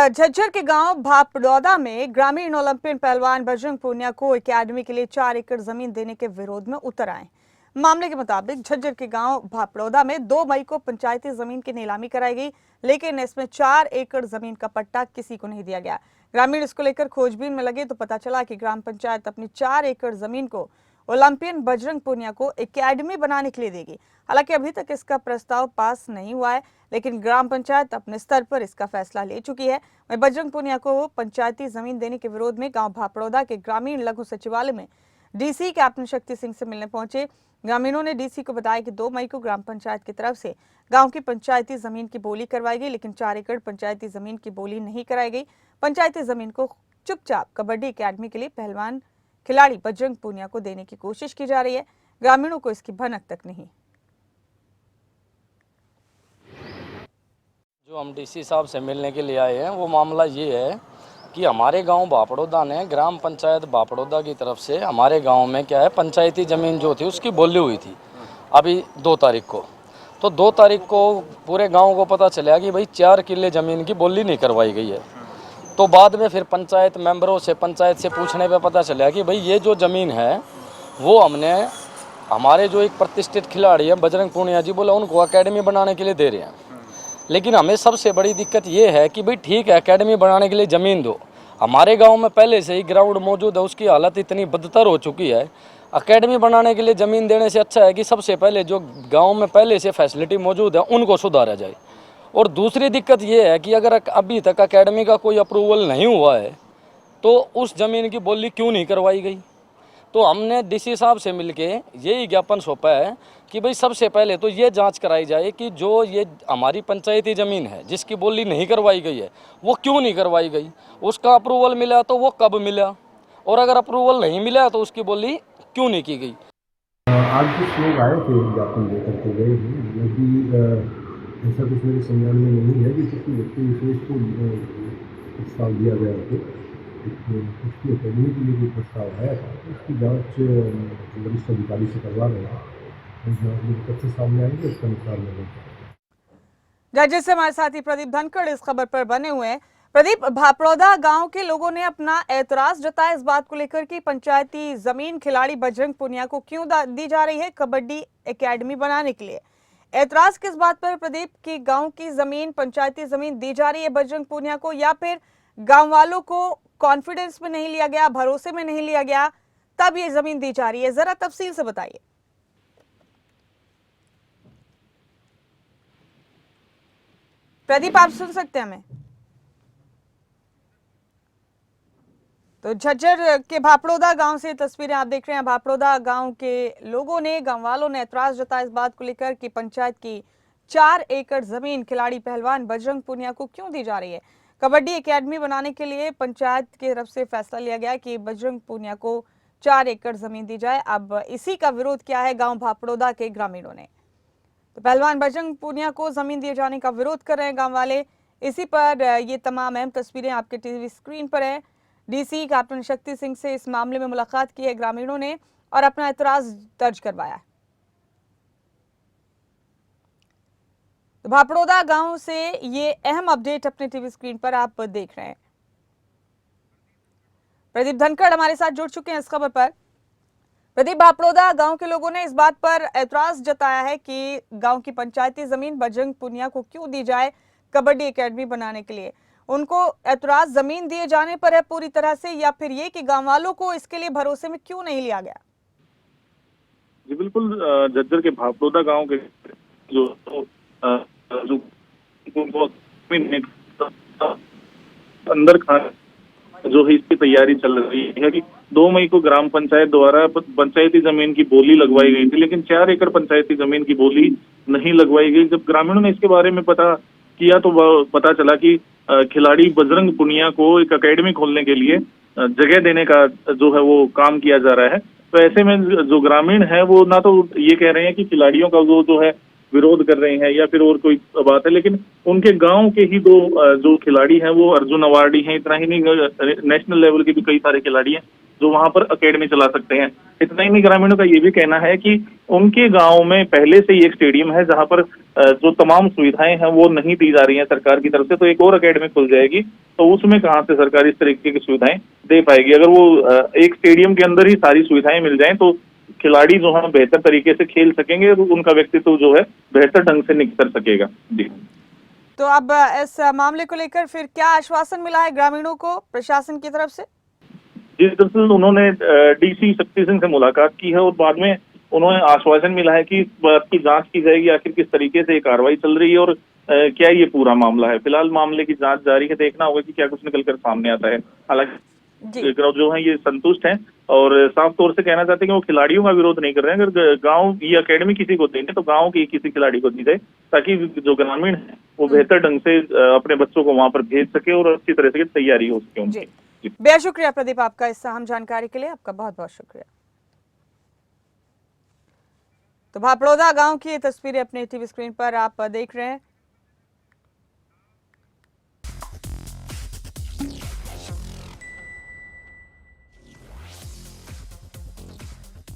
झज्जर के गांव भापड़ौदा में ग्रामीण ओलंपियन पहलवान बजरंग पूनिया को एकेडमी के लिए 4 एकड़ जमीन देने के विरोध में उतर आए। मामले के मुताबिक झज्जर के गांव भापड़ौदा में 2 मई को पंचायती जमीन की नीलामी कराई गई, लेकिन इसमें 4 एकड़ जमीन का पट्टा किसी को नहीं दिया गया। ग्रामीण इसको लेकर खोजबीन में लगे तो पता चला कि ग्राम पंचायत अपनी 4 एकड़ जमीन को ओलंपियन बजरंग पूनिया को एकेडमी बनाने के लिए देगी। हालांकि अभी तक इसका प्रस्ताव पास नहीं हुआ है, लेकिन ग्राम पंचायत अपने स्तर पर इसका फैसला ले चुकी है। वहीं बजरंग पूनिया को पंचायती जमीन देने के विरोध में गांव भापड़ौदा के ग्रामीण लघु सचिवालय में डीसी कैप्टन शक्ति सिंह से मिलने पहुंचे। ग्रामीणों ने डीसी को बताया कि 2 मई को ग्राम पंचायत की तरफ से गांव की पंचायती जमीन की बोली करवाई गई, लेकिन 4 एकड़ पंचायती जमीन की बोली नहीं कराई गई। पंचायती जमीन को चुपचाप कबड्डी अकेडमी के लिए पहलवान खिलाड़ी बजरंग पूनिया को देने की कोशिश की जा रही है। ग्रामीणों को इसकी भनक तक नहीं। जो हम डीसी साहब से मिलने के लिए आए हैं वो मामला ये है कि हमारे गांव भापड़ौदा ने ग्राम पंचायत भापड़ौदा की तरफ से हमारे गांव में क्या है पंचायती ज़मीन जो थी उसकी बोली हुई थी अभी 2 तारीख को। तो 2 तारीख को पूरे गांव को पता चला कि भाई 4 किले ज़मीन की बोली नहीं करवाई गई है। तो बाद में फिर पंचायत मेंबरों से पंचायत से पूछने पे पता चला कि भाई ये जो ज़मीन है वो हमने हमारे जो एक प्रतिष्ठित खिलाड़ी है बजरंग पूनिया जी बोला उनको एकेडमी बनाने के लिए दे रहे हैं। लेकिन हमें सबसे बड़ी दिक्कत ये है कि भाई ठीक है एकेडमी बनाने के लिए ज़मीन दो, हमारे गांव में पहले से ही ग्राउंड मौजूद है, उसकी हालत इतनी बदतर हो चुकी है। एकेडमी बनाने के लिए ज़मीन देने से अच्छा है कि सबसे पहले जो गांव में पहले से फैसिलिटी मौजूद है उनको सुधारा जाए। और दूसरी दिक्कत ये है कि अगर अभी तक एकेडमी का कोई अप्रूवल नहीं हुआ है तो उस ज़मीन की बोली क्यों नहीं करवाई गई। तो हमने डीसी साहब से मिलके यही ज्ञापन सौंपा है कि भाई सबसे पहले तो ये जांच कराई जाए कि जो ये हमारी पंचायती ज़मीन है जिसकी बोली नहीं करवाई गई है वो क्यों नहीं करवाई गई, उसका अप्रूवल मिला तो वो कब मिला, और अगर अप्रूवल नहीं मिला तो उसकी बोली क्यों नहीं की गई। आज कुछ लोग आए थे ज्ञापन लेकर के गए हैं, हालांकि ऐसा कुछ मेरे संज्ञान में नहीं है कि किसी व्यक्ति विशेष को प्रस्ताव दिया गया हो। उसकी एकेडमी के लिए जो प्रस्ताव है उसकी जांच वरिष्ठ अधिकारी से करवा रहे हैं। तथ्य सामने आएंगे उसके अनुसार राज्य से हमारे साथी प्रदीप धनखड़ इस खबर पर बने हुए हैं। प्रदीप, भापड़ौदा गांव के लोगों ने अपना एतराज जताया इस बात को लेकर कि पंचायती जमीन खिलाड़ी बजरंग पूनिया को क्यों दी जा रही है कबड्डी एकेडमी बनाने के लिए। एतराज किस बात पर प्रदीप की गांव की जमीन पंचायती जमीन दी जा रही है बजरंग पूनिया को, या फिर गांव वालों को कॉन्फिडेंस में नहीं लिया गया, भरोसे में नहीं लिया गया, तब ये जमीन दी जा रही है? जरा तफसील से बताइए। प्रदीप, आप सुन सकते हैं हमें? तो झज्जर के भापड़ौदा गांव से तस्वीरें आप देख रहे हैं। भापड़ौदा गांव के लोगों ने, गांव वालों ने एतराज जताया इस बात को लेकर कि पंचायत की 4 एकड़ जमीन खिलाड़ी पहलवान बजरंग पूनिया को क्यों दी जा रही है। कबड्डी एकेडमी बनाने के लिए पंचायत की तरफ से फैसला लिया गया कि बजरंग पूनिया को 4 एकड़ जमीन दी जाए। अब इसी का विरोध किया है गांव भापड़ौदा के ग्रामीणों ने। तो पहलवान बजरंग पूनिया को जमीन दिए जाने का विरोध कर रहे हैं गांव वाले। इसी पर ये तमाम अहम तस्वीरें आपके टीवी स्क्रीन पर है। डीसी कैप्टन शक्ति सिंह से इस मामले में मुलाकात की है ग्रामीणों ने और अपना एतराज दर्ज करवाया है। तो भापड़ौदा गांव से ये अहम अपडेट अपने टीवी स्क्रीन पर आप देख रहे हैं। प्रदीप धनखड़ हमारे साथ जुड़ चुके हैं इस खबर पर। प्रदीप, भापड़ौदा गांव के लोगों ने इस बात पर एतराज जताया है कि गांव की पंचायती जमीन बजरंग पूनिया को क्यों दी जाए कबड्डी एकेडमी बनाने के लिए। उनको एतराज जमीन दिए जाने पर है पूरी तरह से, या फिर ये कि गांव वालों को इसके लिए भरोसे में क्यों नहीं लिया गया? जी बिल्कुल, झज्जर के भापड़ौदा गांव के जो अंदर खाने जो है इसकी तैयारी चल रही है कि 2 मई को ग्राम पंचायत द्वारा पंचायती जमीन की बोली लगवाई गई थी, लेकिन 4 एकड़ पंचायती जमीन की बोली नहीं लगवाई गई। जब ग्रामीणों ने इसके बारे में पता किया तो पता चला कि खिलाड़ी बजरंग पूनिया को एक एकेडमी खोलने के लिए जगह देने का जो है वो काम किया जा रहा है। तो ऐसे में जो ग्रामीण है वो ना तो ये कह रहे हैं कि खिलाड़ियों का वो जो है विरोध कर रहे हैं या फिर और कोई बात है, लेकिन उनके गांव के ही 2 जो खिलाड़ी हैं वो अर्जुन अवार्डी हैं। इतना ही नहीं, नेशनल लेवल के भी कई सारे खिलाड़ी हैं जो वहां पर अकेडमी चला सकते हैं। इतना ही नहीं, ग्रामीणों का ये भी कहना है कि उनके गांव में पहले से ही एक स्टेडियम है जहां पर जो तमाम सुविधाएं हैं वो नहीं दी जा रही हैं सरकार की तरफ से, तो एक और अकेडमी खुल जाएगी तो उसमें कहाँ से सरकार इस तरीके की सुविधाएं दे पाएगी। अगर वो एक स्टेडियम के अंदर ही सारी सुविधाएं मिल जाएं तो खिलाड़ी जो है बेहतर तरीके से खेल सकेंगे और उनका व्यक्तित्व जो है बेहतर ढंग से निखर सकेगा। जी, तो अब इस मामले को लेकर फिर क्या आश्वासन मिला है ग्रामीणों को प्रशासन की तरफ से? जी, दरअसल उन्होंने डीसी शक्ति सिंह से मुलाकात की है और बाद में उन्होंने आश्वासन मिला है कि इस बात की जांच की जाएगी आखिर किस तरीके से ये कार्रवाई चल रही है और क्या ये पूरा मामला है। फिलहाल मामले की जांच जारी है, देखना होगा कि क्या कुछ निकल कर सामने आता है। हालांकि जो है ये संतुष्ट हैं और साफ तौर से कहना चाहते हैं कि वो खिलाड़ियों का विरोध नहीं कर रहे हैं। अगर गांव ये अकेडमी किसी को देंगे तो गांव के किसी खिलाड़ी को दी जाए ताकि जो ग्रामीण है वो बेहतर ढंग से अपने बच्चों को वहां पर भेज सके और अच्छी तरह से तैयारी हो सके उनकी। बेहद शुक्रिया प्रदीप आपका इस अहम जानकारी के लिए, आपका बहुत बहुत शुक्रिया। तो भापड़ौदा गांव की ये तस्वीरें अपने टीवी स्क्रीन पर आप देख रहे हैं।